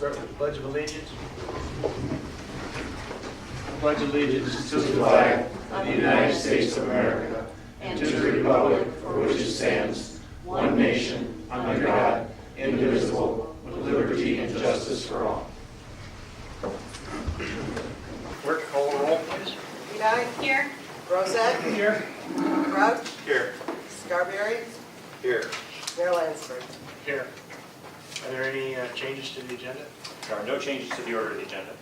start with the Pledge of Allegiance. Pledge allegiance to the flag of the United States of America and to the republic for which it stands, one nation, under God, indivisible, with liberty and justice for all. Clerk, call the roll, please. Bedei. Here. Brozak. Here. Crouch. Here. Scarbeary. Here. Mayor Lansford. Here. Are there any changes to the agenda? There are no changes to the order of the agenda.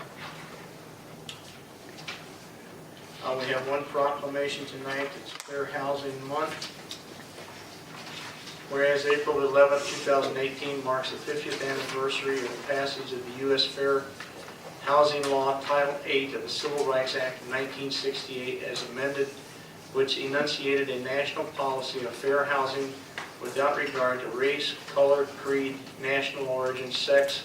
We have one proclamation tonight. It's Fair Housing Month. Whereas April 11, 2018 marks the 50th anniversary of the passage of the U.S. Fair Housing Law, Title 8 of the Civil Rights Act of 1968 as amended, which enunciated a national policy of fair housing without regard to race, color, creed, national origin, sex,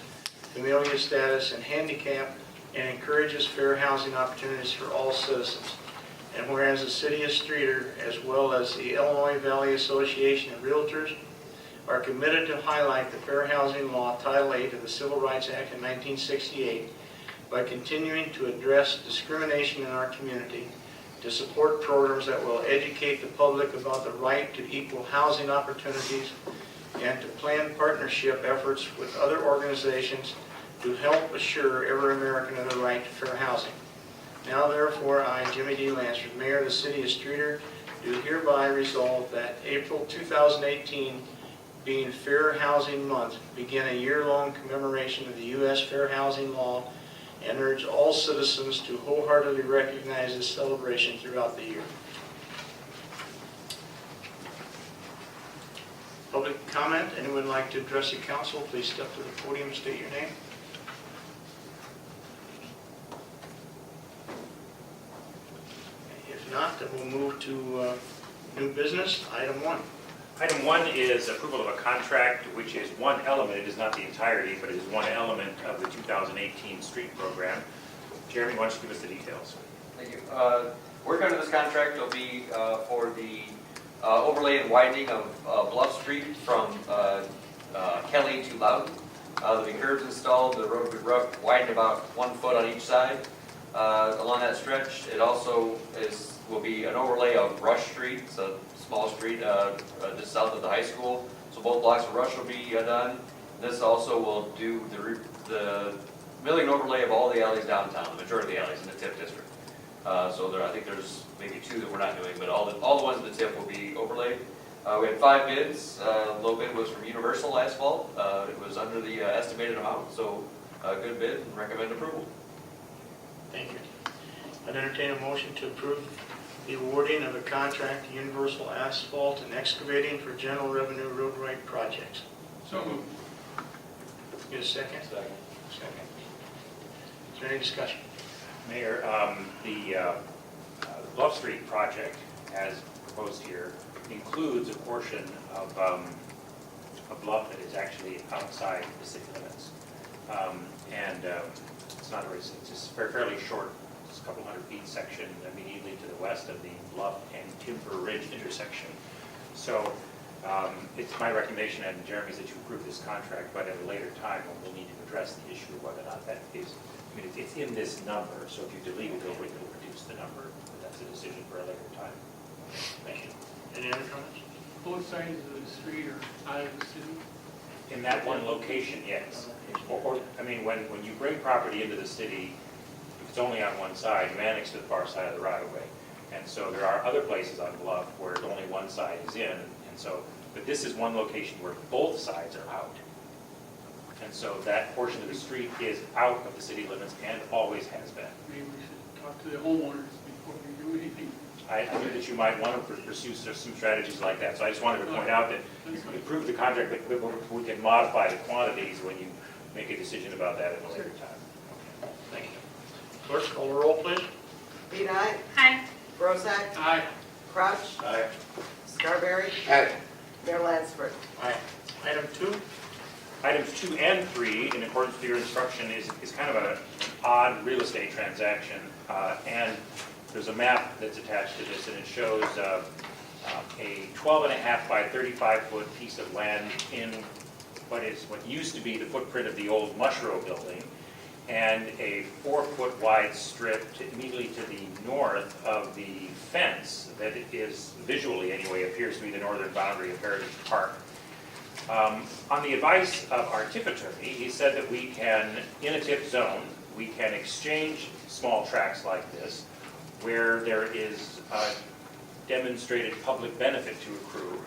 familial status, and handicap, and encourages fair housing opportunities for all citizens. And whereas the City of Streator, as well as the Illinois Valley Association of Realtors, are committed to highlight the Fair Housing Law, Title 8 of the Civil Rights Act of 1968 by continuing to address discrimination in our community, to support programs that will educate the public about the right to equal housing opportunities, and to plan partnership efforts with other organizations to help assure every American of the right to fair housing. Now therefore, I, Jimmie D. Lansford, Mayor of the City of Streator, do hereby resolve that April 2018, being Fair Housing Month, begin a year-long commemoration of the U.S. Fair Housing Law and urge all citizens to wholeheartedly recognize this celebration throughout the year. Public comment. Anyone like to address the council, please step to the podium and state your name. If not, then we'll move to new business. Item 1. Item 1 is approval of a contract, which is one element. It is not the entirety, but it is one element of the 2018 street program. Jeremy, why don't you give us the details? Thank you. Work under this contract will be for the overlay and widening of Bluff Street from Kelly to Loudon. There'll be curbs installed. The road will be widened about 1 foot on each side along that stretch. It also will be an overlay of Rush Street. It's a small street just south of the high school. So both blocks of Rush will be done. This also will do the milling overlay of all the alleys downtown, the majority of the alleys in the TIF district. So I think there's maybe 2 that we're not doing, but all the ones in the TIF will be overlaid. We had 5 bids. Low bid was from Universal Asphalt. It was under the estimated amount, so a good bid and recommend approval. Thank you. I'd entertain a motion to approve the awarding of a contract to Universal Asphalt and Excavating for general revenue road right projects. So moved. Get a second? Second. Second. Is there any discussion? Mayor, the Bluff Street project, as proposed here, includes a portion of a bluff that is actually outside the city limits. It's not a race, it's just fairly short, just a couple hundred feet section immediately to the west of the Bluff and Timber Ridge intersection. So it's my recommendation and Jeremy's that you approve this contract, but at a later time we'll need to address the issue of whether or not that is, I mean, it's in this number, so if you delete it, it'll reduce the number, but that's a decision for a later time. Thank you. Any other comments? Both sides of the street are out of the city. In that one location, yes. Or I mean, when you bring property into the city, if it's only on one side, you annex to the far side of the right-of-way. And so there are other places on Bluff where only one side is in, and so, but this is one location where both sides are out. And so that portion of the street is out of the city limits and always has been. Maybe we should talk to the homeowners before we do anything. I think that you might want to pursue some strategies like that. So I just wanted to point out that you can approve the contract, but we can modify the quantities when you make a decision about that at a later time. Okay. Thank you. Clerk, call the roll, please. Bedei. Hi. Brozak. Aye. Crouch. Aye. Scarbeary. Aye. Mayor Lansford. Aye. Item 2. Items 2 and 3, in accordance with your instruction, is kind of an odd real estate transaction. And there's a map that's attached to this, and it shows a 12.5 by 35 foot piece of land in what used to be the footprint of the old Mushrow building, and a 4-foot wide strip immediately to the north of the fence that is, visually anyway, appears to be the northern boundary of Heritage Park. On the advice of our TIF attorney, he said that we can, in a TIF zone, we can exchange small tracts like this where there is demonstrated public benefit to accrue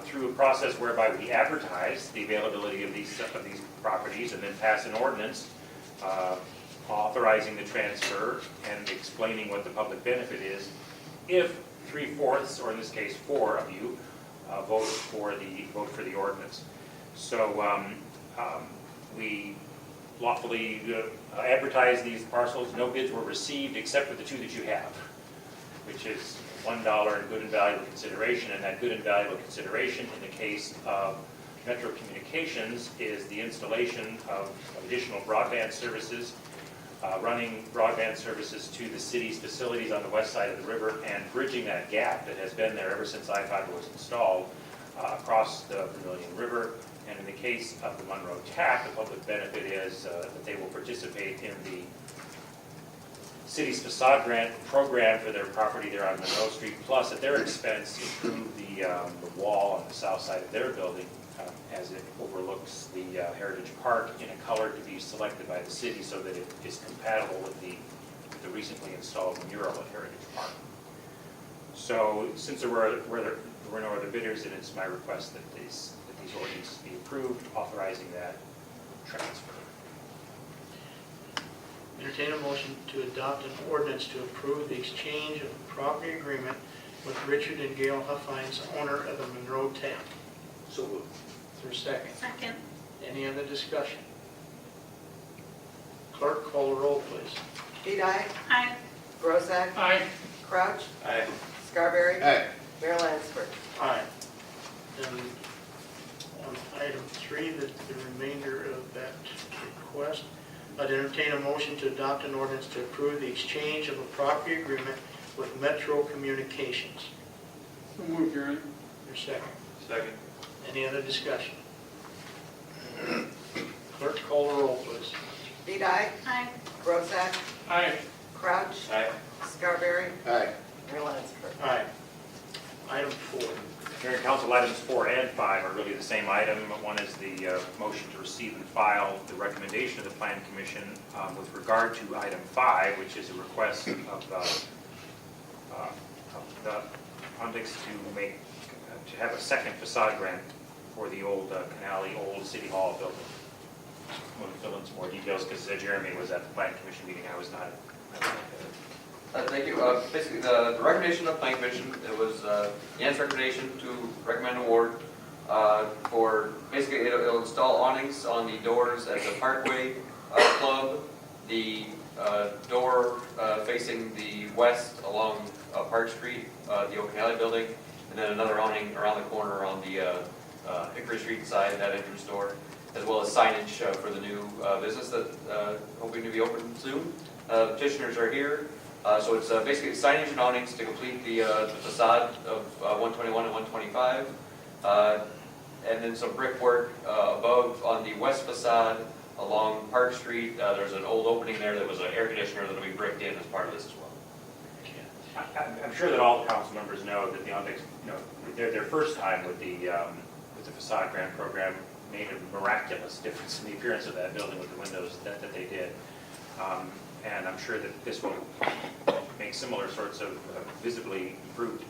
through a process whereby we advertise the availability of these properties and then pass an ordinance authorizing the transfer and explaining what the public benefit is if 3/4, or in this case 4 of you, vote for the ordinance. So we lawfully advertise these parcels. No bids were received except for the 2 that you have, which is $1 in good and valuable consideration, and that good and valuable consideration in the case of Metro Communications is the installation of additional broadband services, running broadband services to the city's facilities on the west side of the river, and bridging that gap that has been there ever since I-5 was installed across the Vermilion River. And in the case of the Monroe TAP, the public benefit is that they will participate in the city's facade grant program for their property there on Monroe Street, plus at their expense improve the wall on the south side of their building as it overlooks the Heritage Park in a color to be selected by the city so that it is compatible with the recently installed mural at Heritage Park. So since there were no other bidders, and it's my request that these ordinances be approved, authorizing that transfer. Entertain a motion to adopt an ordinance to approve the exchange of a property agreement with Richard and Gail Huffines, owner of the Monroe TAP. So moved. Is there a second? Second. Any other discussion? Clerk, call the roll, please. Bedei, Aye. Brozak, Aye. Crouch, Aye. Scarbeary, Aye. Mayor Lansford. Aye. Then on item 3, the remainder of that request, I'd entertain a motion to adopt an ordinance to approve the exchange of a property agreement with Metro Communications. So moved, Your Honor. Your second. Second. Any other discussion? Clerk, call the roll, please. Bedei, Aye. Brozak, Aye. Crouch, Aye. Scarbeary, Aye. Mayor Lansford. Aye. Item 4. Mayor and Council, items 4 and 5 are really the same item. One is the motion to receive and file the recommendation of the Plan Commission with regard to item 5, which is a request of the Onyx to have a second facade grant for the old Canale Old City Hall building. I'm going to fill in some more details because Jeremy was at the Plan Commission meeting. I was not. Thank you. Basically, the recommendation of the Plan Commission, it was Jan's recommendation to recommend award for, basically, it'll install awnings on the doors at the Parkway Club, the door facing the west along Park Street, the Oak Canale building, and then another awning around the corner on the Hickory Street side, that entrance door, as well as signage for the new business that hoping to be open soon. Petitioners are here. So it's basically signage and awnings to complete the facade of 121 and 125. And then some brickwork above on the west facade along Park Street. There's an old opening there that was an air conditioner that will be bricked in as part of this as well. I'm sure that all the council members know that the Onyx, their first time with the facade grant program made a miraculous difference in the appearance of that building with the windows that they did. And I'm sure that this will make similar sorts of visibly improved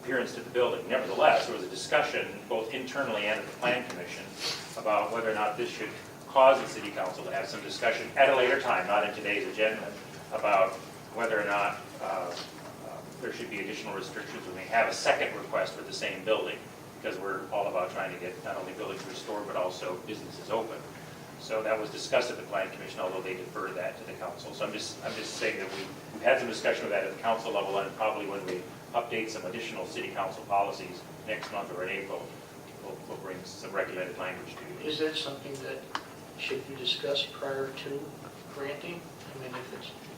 appearance to the building. Nevertheless, there was a discussion both internally and at the Plan Commission about whether or not this should cause the City Council to have some discussion at a later time, not in today's agenda, about whether or not there should be additional restrictions when they have a second request for the same building, because we're all about trying to get not only buildings restored but also businesses open. So that was discussed at the Plan Commission, although they deferred that to the council. So I'm just saying that we've had some discussion of that at the council level, and probably when we update some additional city council policies next month or in April, we'll bring some recommended language to you. Is that something that should be discussed prior to granting? I mean,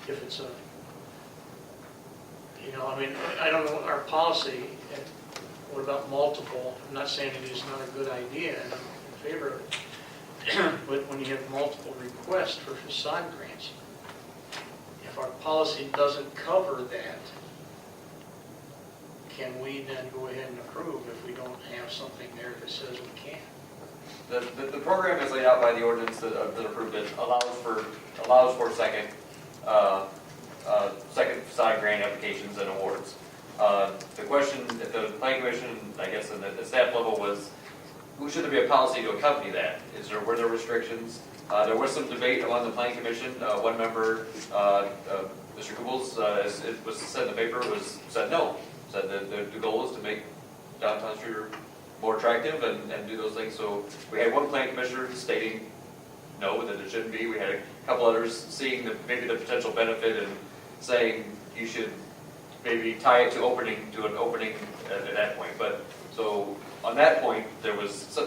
if it's a, I don't know our policy, and what about multiple? I'm not saying it is not a good idea, and favor of it. But when you have multiple requests for facade grants, if our policy doesn't cover that, can we then go ahead and approve if we don't have something there that says we can't? The program is laid out by the ordinance that approved it, allows for second facade grant applications and awards. The question at the planning commission, I guess, and at the staff level was, should there be a policy to accompany that? Were there restrictions? There was some debate among the planning commission. One member, Mr. Kubels, as it was said in the paper, said no. Said that the goal is to make downtown Streator more attractive and do those things. So we had one planning commissioner stating no, that it shouldn't be. We had a couple others seeing maybe the potential benefit and saying you should maybe tie it to an opening at that point. But so on that point, there was some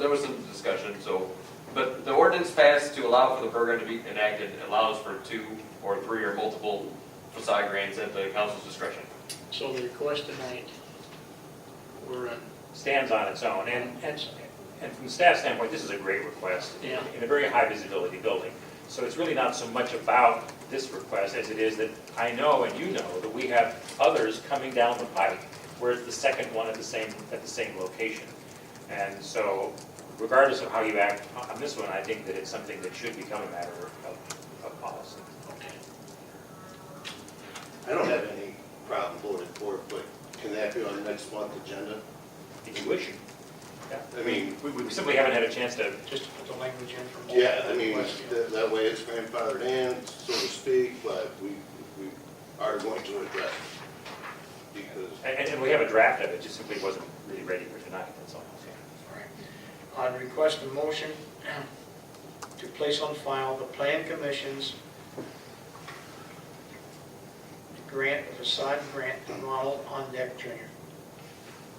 discussion. So, but the ordinance passed to allow for the program to be enacted allows for 2 or 3 or multiple facade grants at the council's discretion. So the request tonight, we're in. Stands on its own, and from the staff standpoint, this is a great request Yeah. in a very high visibility building. So it's really not so much about this request as it is that I know and you know that we have others coming down the pike where it's the second one at the same location. And so regardless of how you act on this one, I think that it's something that should become a matter of policy. Okay. I don't have any problem voting for it, but can that be on next month's agenda? If you wish. Yeah. I mean, We simply haven't had a chance to. Just to put the language in from. yeah, I mean, that way it's grandfathered in, so to speak, but we are going to address it. Because And we have a draft of it, just simply wasn't really ready for tonight, that's all. All right. I'd request a motion to place on file the Plan Commission's grant, a facade grant to Ronald On Deck Jr.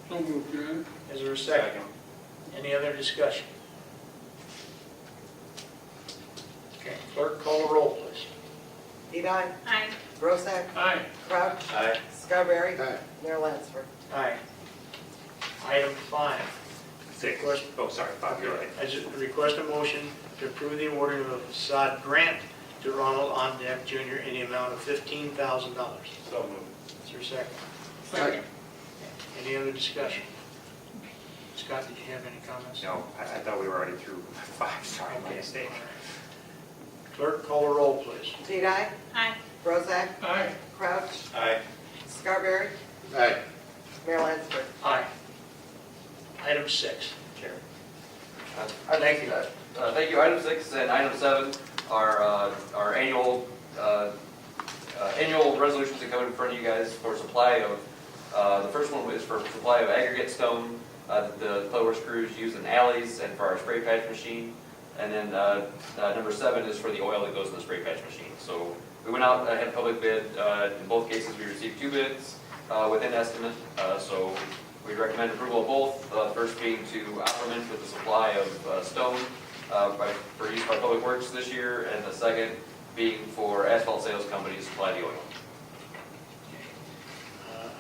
So moved, Your Honor. Is there a second? Any other discussion? Okay, clerk, call the roll, please. Bedei. Aye. Brozak. Aye. Crouch. Aye. Scarbeary. Aye. Mayor Lansford. Aye. Item 5. 6. Oh, sorry, Bob, you're right. I just request a motion to approve the awarding of a facade grant to Ronald On Deck Jr. in the amount of $15,000. So moved. Is there a second? Second. Any other discussion? Scott, did you have any comments? No, I thought we were already through 5, sorry, my Okay. mistake. Clerk, call the roll, please. Bedei. Aye. Brozak. Aye. Crouch. Aye. Scarbeary. Aye. Mayor Lansford. Aye. Item 6. Chair. Thank you. Thank you. Item 6 and item 7 are our annual resolutions that come in front of you guys for supply of. The first one is for supply of aggregate stone that the Playworks crews use in alleys and for our spray patch machine. And then number 7 is for the oil that goes in the spray patch machine. So we went out, had a public bid. In both cases, we received 2 bids within estimate. So we recommend approval of both. The first being to Opperman with the supply of stone for use by Public Works this year, and the second being for Asphalt Sales Company to supply the oil.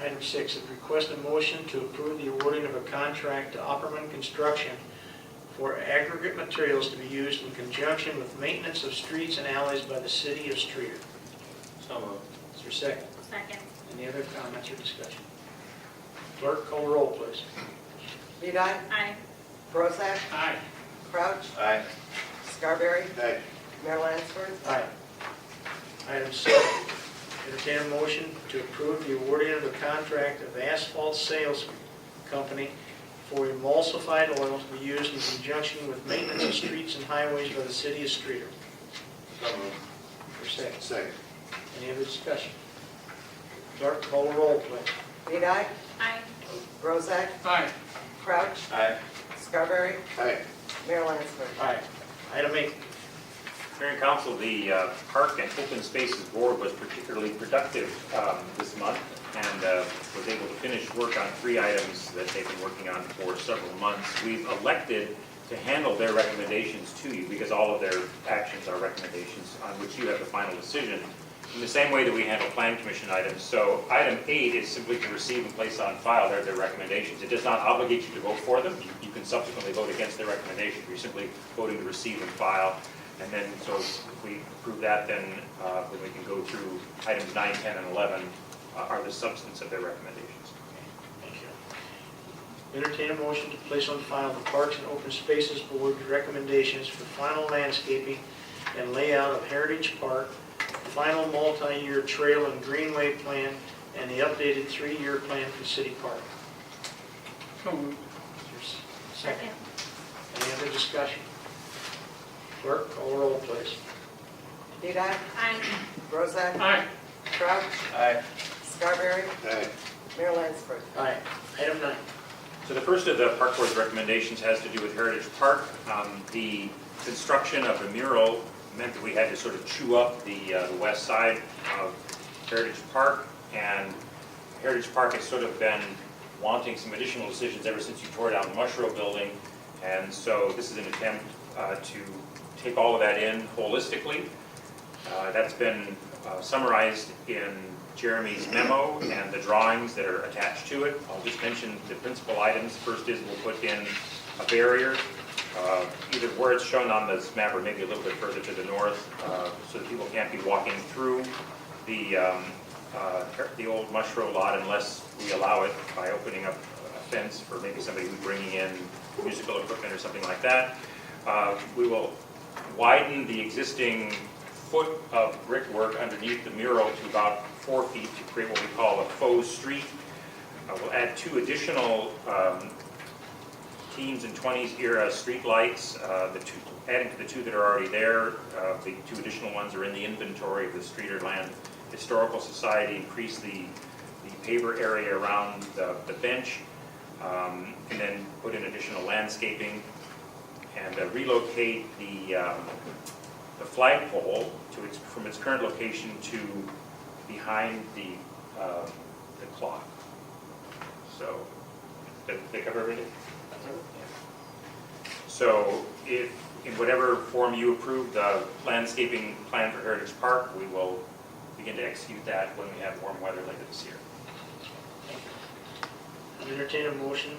Item 6, is request a motion to approve the awarding of a contract to Opperman Construction for aggregate materials to be used in conjunction with maintenance of streets and alleys by the city of Streator. So moved. Is there a second? Second. Any other comments or discussion? Clerk, call the roll, please. Bedei. Aye. Brozak. Aye. Crouch. Aye. Scarbeary. Aye. Mayor Lansford. Aye. Item 7, entertain a motion to approve the awarding of a contract of Asphalt Sales Company for emulsified oil to be used in conjunction with maintenance of streets and highways by the city of Streator. So moved. For second. Second. Any other discussion? Clerk, call the roll, please. Bedei. Aye. Brozak. Aye. Crouch. Aye. Scarbeary. Aye. Mayor Lansford. Aye. Item 8. Mayor and Council, the Park and Open Spaces Board was particularly productive this month and was able to finish work on 3 items that they've been working on for several months. We've elected to handle their recommendations to you because all of their actions are recommendations on which you have the final decision. in the same way that we handle plan commission items. So item 8 is simply to receive and place on file their recommendations. It does not obligate you to vote for them. You can subsequently vote against their recommendation. You're simply voting to receive and file. And then, so if we approve that, then we can go through items 9, 10, and 11 are the substance of their recommendations. Thank you. Entertain a motion to place on file the Parks and Open Spaces Board's recommendations for final landscaping and layout of Heritage Park, final multi-year trail and greenway plan, and the updated 3-year plan for City Park. So moved. Is there a second? Any other discussion? Clerk, call the roll, please. Bedei, Aye. Brozak, Aye. Crouch, Aye. Scarbeary, Aye. Mayor Lansford. Aye. Item 9. So the first of the Park Board's recommendations has to do with Heritage Park. The construction of the mural meant that we had to sort of chew up the west side of Heritage Park, and Heritage Park has sort of been wanting some additional decisions ever since you tore down the Mushrow building, and so this is an attempt to take all of that in holistically. That's been summarized in Jeremy's memo and the drawings that are attached to it. I'll just mention the principal items. First is we'll put in a barrier, either where it's shown on this map or maybe a little bit further to the north, so that people can't be walking through the old Mushrow lot unless we allow it by opening up a fence for maybe somebody who's bringing in musical equipment or something like that. We will widen the existing foot of brickwork underneath the mural to about 4 feet to create what we call a faux street. We'll add 2 additional teens and 20s era street lights, adding to the 2 that are already there. The 2 additional ones are in the inventory of the Streator Land Historical Society. Increase the paver area around the bench, and then put in additional landscaping, and relocate the flagpole from its current location to behind the clock. So, did they cover everything? So, if in whatever form you approve the landscaping plan for Heritage Park, we will begin to execute that when we have warm weather later this year. I'll entertain a motion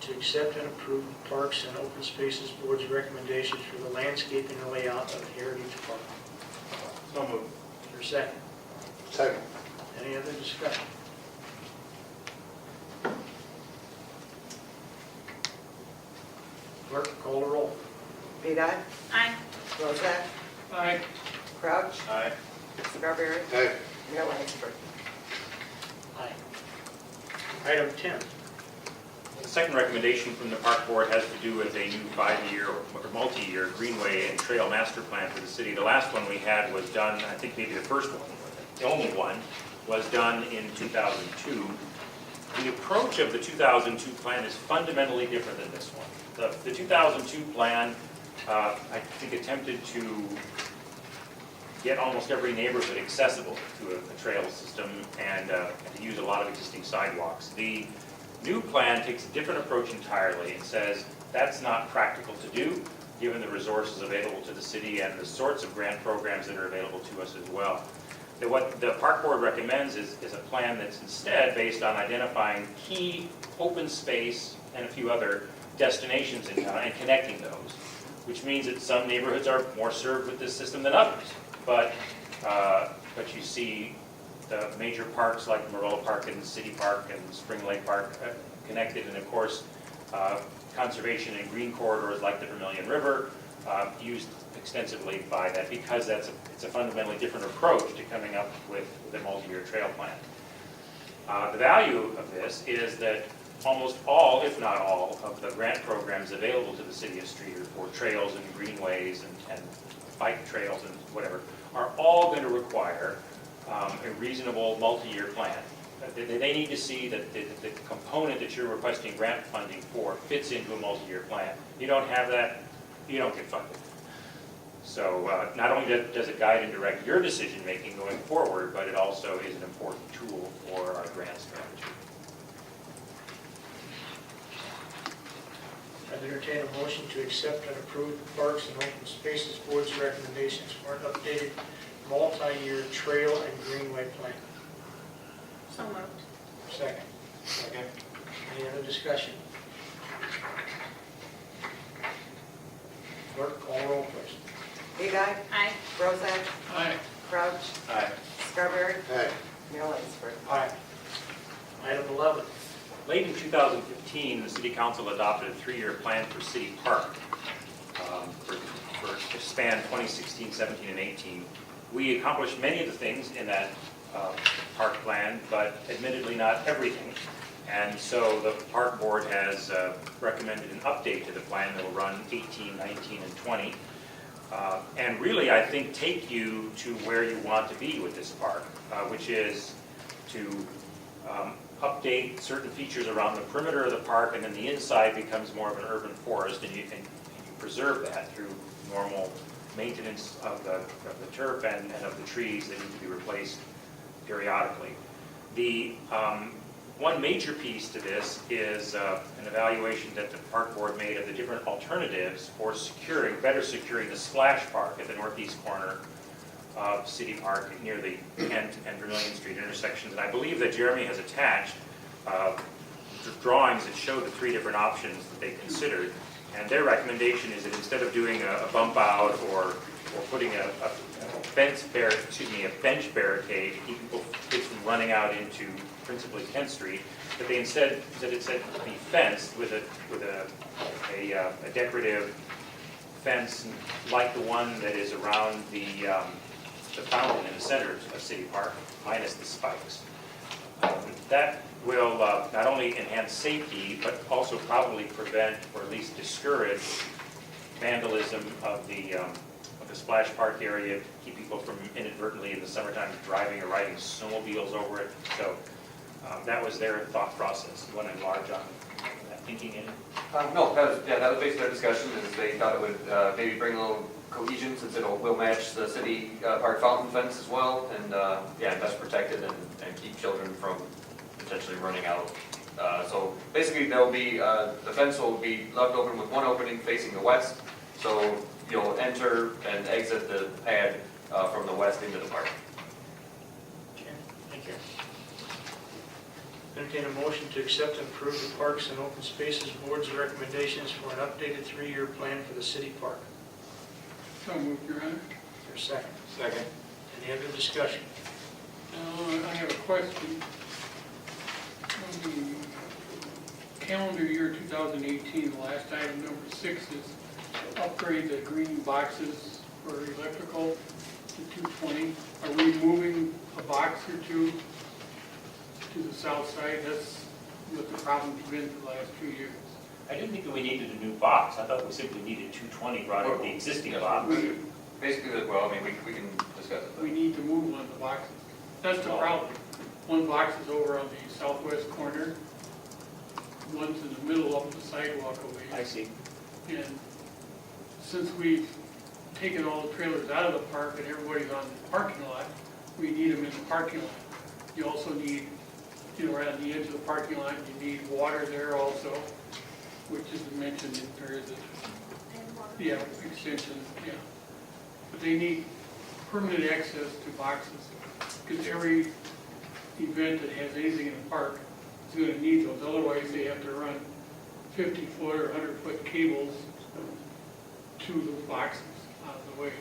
to accept and approve the Parks and Open Spaces Board's recommendations for the landscaping and layout of Heritage Park. So moved. Is there a second? Second. Any other discussion? Clerk, call the roll. Bedei, Aye. Brozak, Aye. Crouch, Aye. Scarbeary, Aye. Mayor Lansford. Aye. Item 10. The second recommendation from the Park Board has to do with a new 5-year or multi-year greenway and trail master plan for the city. The last one we had was done, I think maybe the first one, the only one, was done in 2002. The approach of the 2002 plan is fundamentally different than this one. The 2002 plan, I think, attempted to get almost every neighborhood accessible to a trail system and to use a lot of existing sidewalks. The new plan takes a different approach entirely and says that's not practical to do given the resources available to the city and the sorts of grant programs that are available to us as well. That what the Park Board recommends is a plan that's instead based on identifying key open space and a few other destinations in town and connecting those, which means that some neighborhoods are more served with this system than others. But you see the major parks like Morella Park and City Park and Spring Lake Park connected, and of course conservation and green corridors like the Vermilion River used extensively by that, because it's a fundamentally different approach to coming up with the multi-year trail plan. The value of this is that almost all, if not all, of the grant programs available to the city of Streator for trails and greenways and bike trails and whatever are all going to require a reasonable multi-year plan. They need to see that the component that you're requesting grant funding for fits into a multi-year plan. You don't have that, you don't get funded. So not only does it guide and direct your decision-making going forward, but it also is an important tool for our grant strategy. I'd entertain a motion to accept and approve the Parks and Open Spaces Board's recommendations for an updated multi-year trail and greenway plan. So moved. Second. Second. Any other discussion? Clerk, call roll, please. Bedei, Aye. Brozak, Aye. Crouch, Aye. Scarbeary, Aye. Mayor Lansford. Aye. Item 11. Late in 2015, the city council adopted a 3-year plan for City Park to span 2016, 17, and 18. We accomplished many of the things in that park plan, but admittedly not everything. And so the park board has recommended an update to the plan that will run 18, 19, and 20. And really, I think, take you to where you want to be with this park, which is to update certain features around the perimeter of the park, and then the inside becomes more of an urban forest, and you preserve that through normal maintenance of the turf and of the trees that need to be replaced periodically. The one major piece to this is an evaluation that the park board made of the different alternatives for better securing the splash park at the northeast corner of City Park near the Kent and Vermillion Street intersections. And I believe that Jeremy has attached drawings that show the 3 different options that they considered. And their recommendation is that instead of doing a bump out or putting a bench barricade to keep kids from running out into principally Kent Street, that they instead be fenced with a decorative fence like the one that is around the fountain in the center of City Park, minus the spikes. That will not only enhance safety, but also probably prevent or at least discourage vandalism of the splash park area, keep people from inadvertently in the summertime driving or riding snowmobiles over it. So that was their thought process. You want to enlarge on that thinking in? No, that was basically their discussion, is they thought it would maybe bring a little cohesion, since will match the city park fountain fence as well, and best protect it and keep children from potentially running out. So basically there'll be, the fence will be left open with one opening facing the west, so you'll enter and exit the pad from the west into the park. Okay, thank you. Entertain a motion to accept and approve the Parks and Open Spaces Board's recommendations for an updated 3-year plan for the city park. So moved, Your Honor. Is there a second? Second. Any other discussion? I have a question. On the calendar year 2018, the last item, number 6, is upgrade the green boxes for electrical to 220. Are we moving a box or two to the south side? That's what the problem's been for the last 2 years. I didn't think that we needed a new box. I thought we simply needed 220 brought in the existing box. Basically, well, I mean, we can discuss it. We need to move one of the boxes. That's the problem. One box is over on the southwest corner. One's in the middle of the sidewalk over I here. see. And since we've taken all the trailers out of the park and everybody's on the parking lot, we need them in the parking lot. You also need, right on the edge of the parking lot, you need water there also, which is mentioned in there. Yeah, extension, yeah. But they need permanent access to boxes, because every event that has anything in the park is going to need those. Otherwise, they have to run 50-foot or 100-foot cables to those boxes out of the way.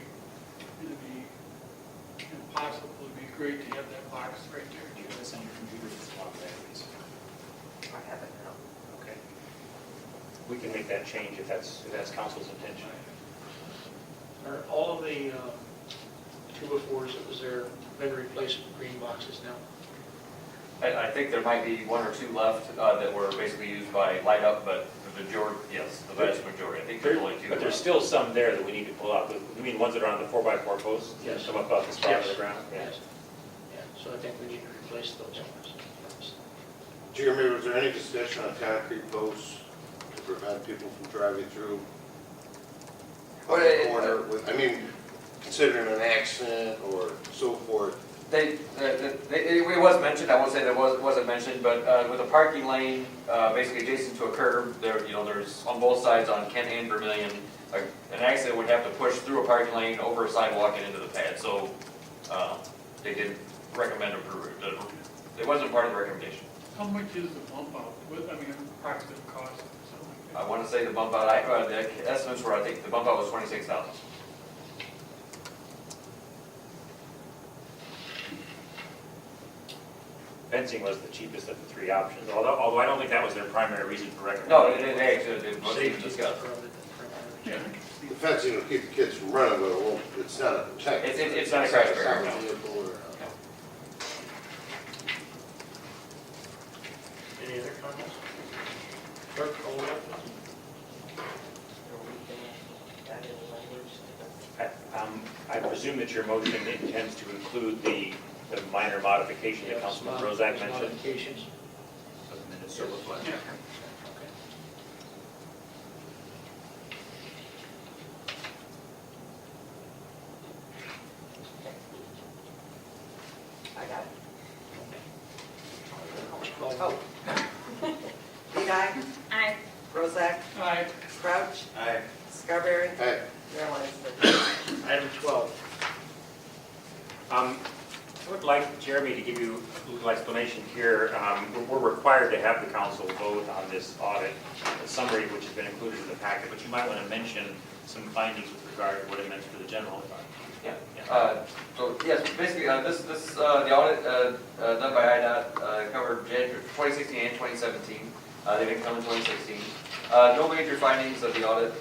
It'd be impossible. It'd be great to have that box right there. Do you have this on your computer? Just log that, please. I have it now. Okay. We can make that change if that's council's intention. Are all of the 2x4s that was there been replaced with green boxes now? I think there might be 1 or 2 left that were basically used by light up, but the majority, yes, the vast majority. I think there's only 2 But there's left. still some there that we need to pull out. You mean ones that are on the 4x4 posts? Yes. Come up about this far to the Yes. ground? Yes. Yeah, so I think we need to replace those ones. Jeremy, was there any discussion on concrete posts to prevent people from driving through? Well, the corner with, I mean, considering an accident or so forth. It was mentioned, I won't say that wasn't mentioned, but with a parking lane basically adjacent to a curb, there's on both sides on Kent and Vermillion, an accident would have to push through a parking lane, over a sidewalk and into the pad. So They didn't recommend approval. It wasn't part of the recommendation. How much is the bump out? I mean, approximate cost, something like I that? want to say the bump out, the estimates were, I think, the bump out was 26,000. Fencing was the cheapest of the three options, although I don't think that was their primary reason for recommending. No, they actually did, most Safety even is discussed. probably the Yeah, primary. I can see The fencing will keep the kids from running, but it won't, it's not a protect. It's not a crash barrier, It's no. not a vehicle or- Any other comments? Clerk, call the roll, please. Add any language to I presume that your motion intends to include the minor modification that Councilman Brozak mentioned. Modifications. So the minutes so reflect. Yeah. Okay. I got it. Call. Oh. Bedei, Aye. Brozak, Aye. Crouch, Aye. Scarbeary, Aye. Mayor Lansford. Item 12. I would like Jeremy to give you a little explanation here. We're required to have the council vote on this audit, a summary of which has been included in the packet, but you might want to mention some findings with regard to what it meant for the general fund. Yeah. So yes, basically, the audit done by IDOT covered January 2016 and 2017. They didn't come in 2016. No major findings of the audit,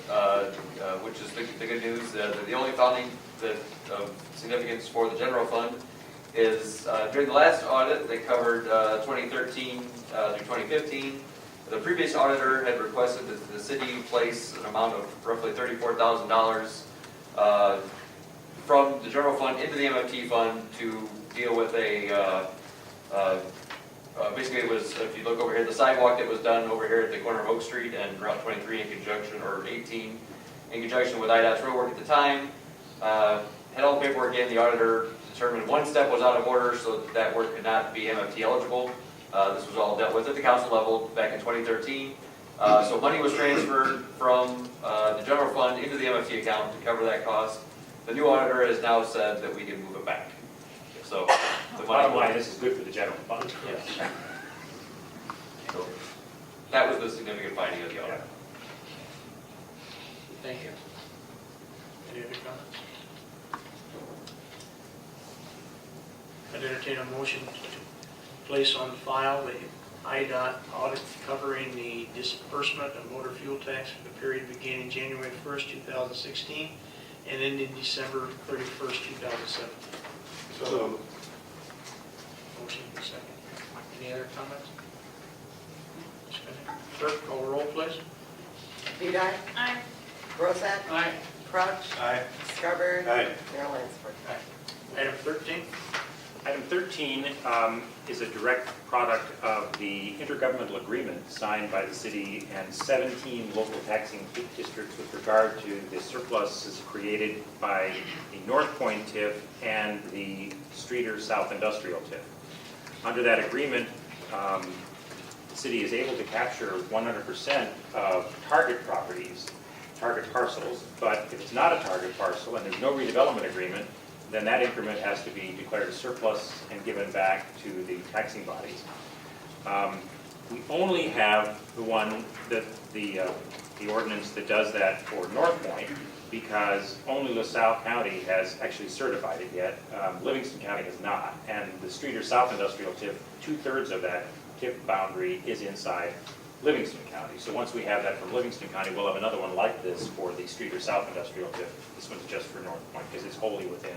which is the good news. The only finding that of significance for the general fund is during the last audit, they covered 2013 through 2015. The previous auditor had requested that the city place an amount of roughly $34,000 from the general fund into the MFT fund to deal with basically it was, if you look over here, the sidewalk that was done over here at the corner of Oak Street and Route 23 in conjunction, or 18, in conjunction with IDOT's road work at the time. Had all the paperwork in, the auditor determined one step was out of order, so that work could not be MFT eligible. This was all dealt with at the council level back in 2013. So money was transferred from the general fund into the MFT account to cover that cost. The new auditor has now said that we can move it back. So the Bottom money, line, this is good for the general fund. yes. So that was the significant finding of the audit. Thank you. Any other comments? I'd entertain a motion to place on file the IDOT audit covering the disbursement of motor fuel tax for the period beginning January 1st, 2016 and ending December 31st, 2017. So, Motion for second. Any other comments? Clerk, call the roll, please. Bedei, Aye. Brozak, Aye. Crouch, aye. Scarbeary, Aye. Mayor Lansford. Item 13. Item 13 is a direct product of the intergovernmental agreement signed by the city and 17 local taxing districts with regard to the surpluses created by the North Point TIF and the Streator South Industrial TIF. Under that agreement, the city is able to capture 100% of target properties, target parcels, but if it's not a target parcel and there's no redevelopment agreement, then that increment has to be declared a surplus and given back to the taxing bodies. We only have the one that the ordinance that does that for North Point because only LaSalle County has actually certified it yet. Livingston County has not, and the Streator South Industrial TIF, 2/3 of that TIF boundary is inside Livingston County. So once we have that from Livingston County, we'll have another one like this for the Streator South Industrial TIF. This one's just for North Point because it's wholly within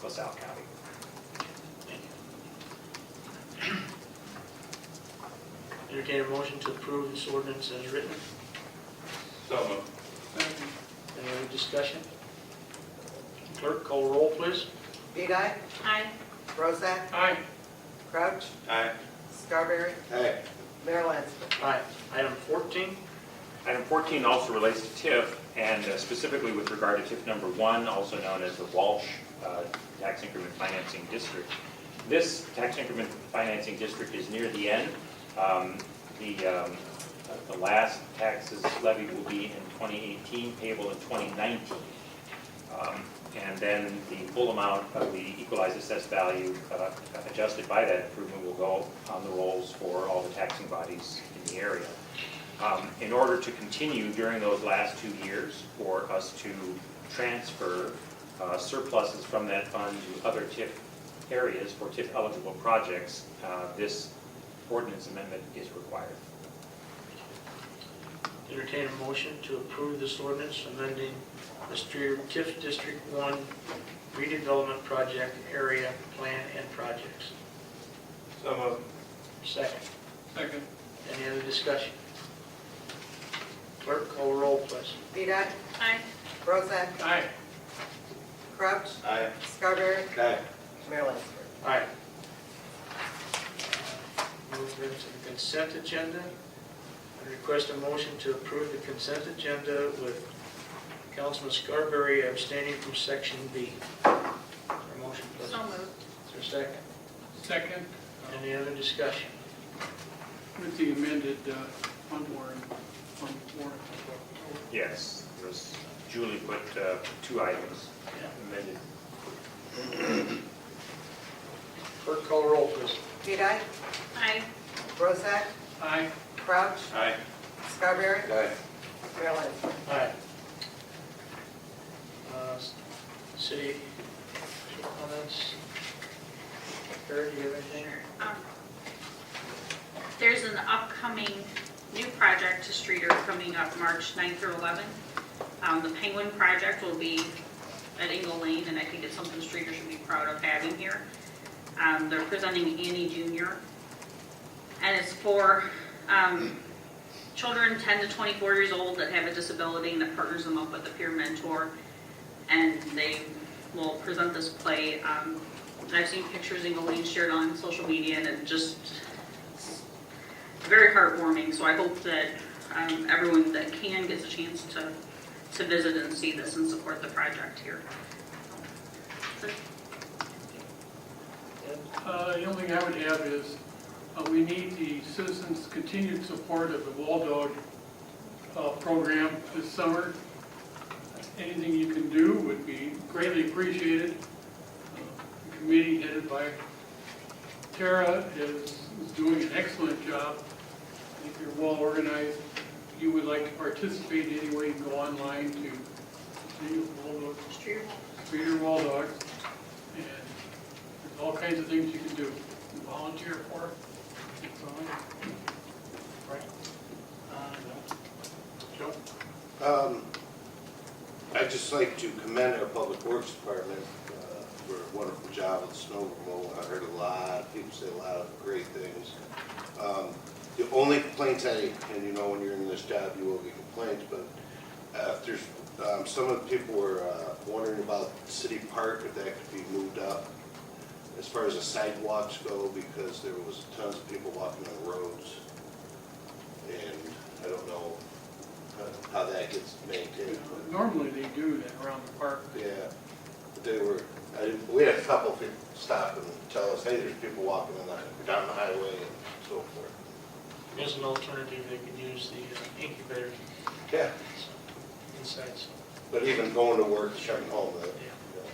LaSalle County. Entertain a motion to approve this ordinance as written. So moved. Second. Any other discussion? Clerk, call the roll, please. Bedei, Aye. Brozak, Aye. Crouch, Aye. Scarbeary, Aye. Mayor Lansford. Aye. Item 14. Item 14 also relates to TIF, and specifically with regard to TIF number 1, also known as the Walsh Tax Increment Financing District. This tax increment financing district is near the end. The last taxes levied will be in 2018, payable in 2019. And then the full amount of the equalized assessed value adjusted by that improvement will go on the rolls for all the taxing bodies in the area. In order to continue during those last 2 years for us to transfer surpluses from that fund to other TIF areas for TIF eligible projects, this ordinance amendment is required. Entertain a motion to approve this ordinance amending the Streator TIF District 1 redevelopment project area plan and projects. So moved. Second. Second. Any other discussion? Clerk, call roll, please. Bedei, Aye. Brozak, Aye. Crouch, Aye. Scarbery, Aye. Mayor Lansford. Aye. Move into the consent agenda. I request a motion to approve the consent agenda with Councilman Scarbeary abstaining from section B. A motion, please. So moved. Is there a second? Second, Any other discussion? with the amended fund warrant. Yes, it was Julie put 2 items amended. Clerk, call roll, please. Bedei, Aye. Brozak, Aye. Crouch, Aye. Scarbery, Aye. Mayor Lansford. Aye. City comments? Karen, do you have anything? There's an upcoming new project to Streator coming up March 9th through 11th. The Penguin project will be at Ingle Lane, and I think it's something Streator should be proud of having here. They're presenting Annie Jr., and it's for children 10 to 24 years old that have a disability, and it partners them up with a peer mentor, and they will present this play. I've seen pictures Ingle Lane shared on social media, and it just very heartwarming, so I hope that everyone that can gets a chance to visit and see this and support the project here. The only thing I would have is, we need the citizens' continued support of the Wall Dog program this summer. Anything you can do would be greatly appreciated. The committee headed by Tara is doing an excellent job. I think you're well organized. If you would like to participate in any way, you can go online to Streator Wall Dogs. And there's all kinds of things you can do. You can volunteer for it. It's all right. Joe? I'd just like to commend our Public Works Department for a wonderful job with snow removal. I heard a lot of people say a lot of great things. The only complaints and you know when you're in this job you will get complaints, but after some of the people were wondering about City Park, if that could be moved up as far as the sidewalks go, because there was tons of people walking on the roads, and I don't know how that gets maintained. Normally they do that around the park. Yeah, but we had a couple of people stop and tell us, hey, there's people walking down the highway and so forth. As an alternative, they could use the incubator Yeah, inside. So, but even going to work, coming home,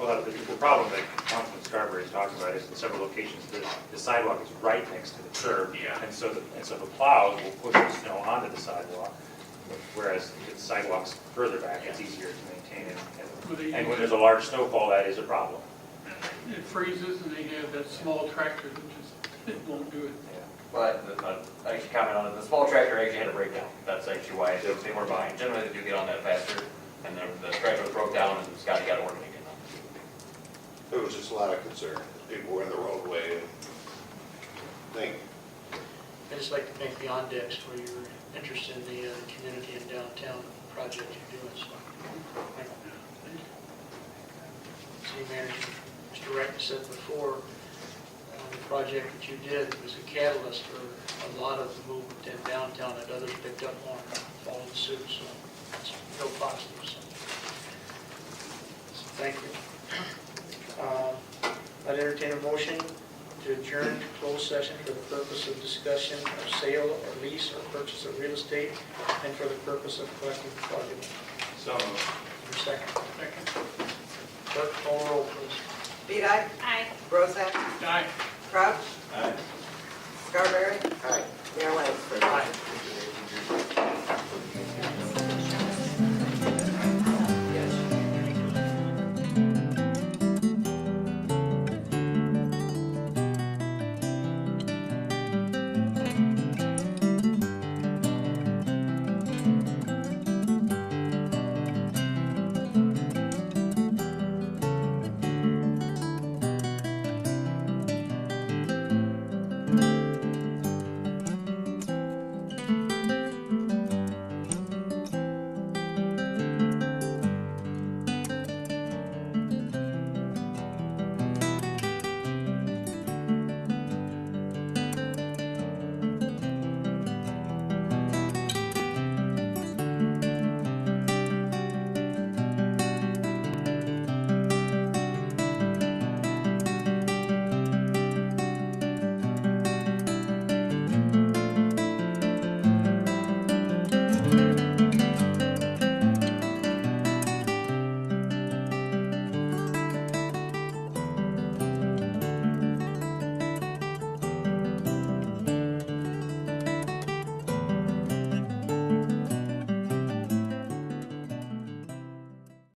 Well, the problem that Councilman Scarbery is talking about is in several locations, the sidewalk is right next to the curb. Yeah. And so the plows will push the snow onto the sidewalk, whereas if the sidewalk's further back, it's easier to maintain it. And when there's a large snowfall, that is a problem. It freezes and they have that small tractor that just, it won't do it. But I should comment on it, the small tractor actually had a breakdown. That's actually why they were behind. Generally, they do get on that faster, and the tractor was broke down, and Scotty got working again. there was just a lot of concern. People were in the roadway and thank you. I'd just like to thank the Ondex for your interest in the community and downtown project you're doing. So, thank you. City Manager, Mr. Reck said before, the project that you did was a catalyst for a lot of the movement in downtown that others picked up on and followed suit. So it's real positive. So thank you. I'd entertain a motion to adjourn to closed session for the purpose of discussion of sale or lease or purchase of real estate and for the purpose of collecting fraudulent. So moved. Second. Second. Clerk, call the roll, please. Bedei, Aye. Brozak, Aye. Crouch, Aye. Scarbery, Aye. Mayor Lansford. Aye.